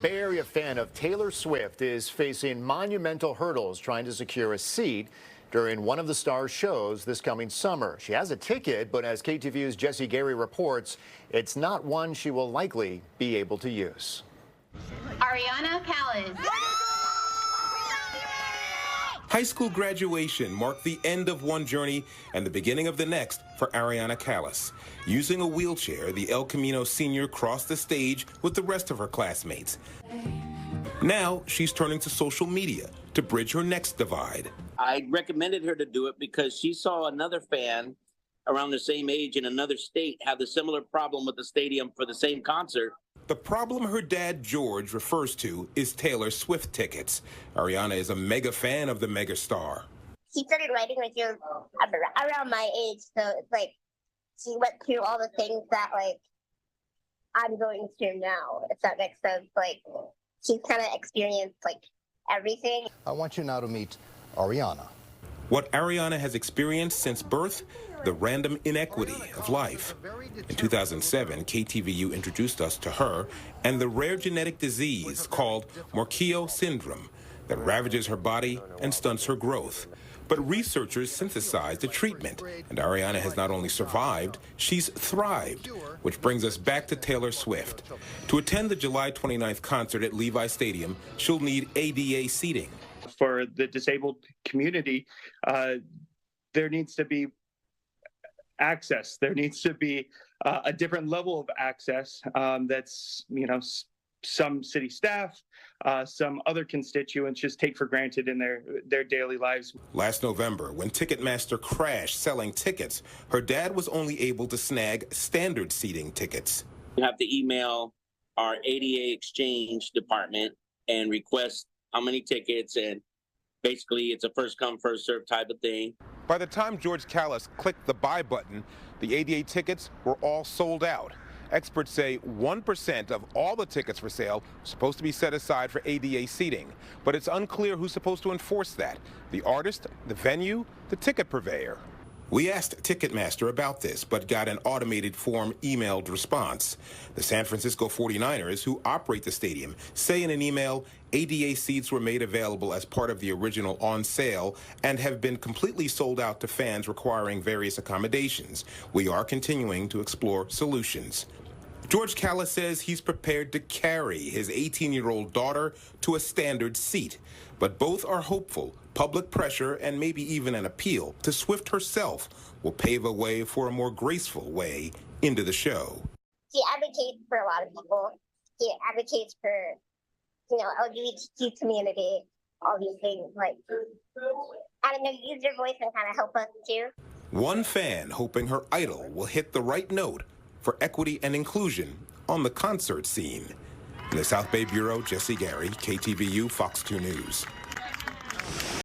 Bay Area fan of Taylor Swift is facing monumental hurdles trying to secure a seat during one of the star's shows this coming summer. She has a ticket, but as KTVU's Jesse Gary reports, it's not one she will likely be able to use. Ariana Callis. High school graduation marked the end of one journey and the beginning of the next for Ariana Callis. Using a wheelchair, the El Camino senior crossed the stage with the rest of her classmates. Now she's turning to social media to bridge her next divide. I recommended her to do it because she saw another fan around the same age in another state have a similar problem with the stadium for the same concert. The problem her dad, George, refers to is Taylor Swift tickets. Ariana is a mega fan of the megastar. She started writing when she was around my age, so it's like she went through all the things that like I'm going through now, if that makes sense. Like she's kind of experienced like everything. I want you now to meet Ariana. What Ariana has experienced since birth, the random inequity of life. In 2007, KTVU introduced us to her and the rare genetic disease called Morquio syndrome that ravages her body and stunts her growth. But researchers synthesized a treatment, and Ariana has not only survived, she's thrived, which brings us back to Taylor Swift. To attend the July 29th concert at Levi Stadium, she'll need ADA seating. For the disabled community, there needs to be access. There needs to be a different level of access that's, some city staff, some other constituents just take for granted in their daily lives. Last November, when Ticketmaster crashed selling tickets, her dad was only able to snag standard seating tickets. You have to email our ADA exchange department and request how many tickets, and basically it's a first come, first served type of thing. By the time George Callis clicked the buy button, the ADA tickets were all sold out. Experts say 1% of all the tickets for sale are supposed to be set aside for ADA seating, but it's unclear who's supposed to enforce that: the artist, the venue, the ticket purveyor. We asked Ticketmaster about this, but got an automated form emailed response. The San Francisco 49ers, who operate the stadium, say in an email ADA seats were made available as part of the original on sale and have been completely sold out to fans requiring various accommodations. We are continuing to explore solutions. George Callis says he's prepared to carry his 18-year-old daughter to a standard seat, but both are hopeful public pressure and maybe even an appeal to Swift herself will pave a way for a more graceful way into the show. She advocates for a lot of people. She advocates for, LGBTQ community, all these things. Like, I don't know, use your voice and kind of help us too. One fan hoping her idol will hit the right note for equity and inclusion on the concert scene. In the South Bay Bureau, Jesse Gary, KTVU, Fox 2 News.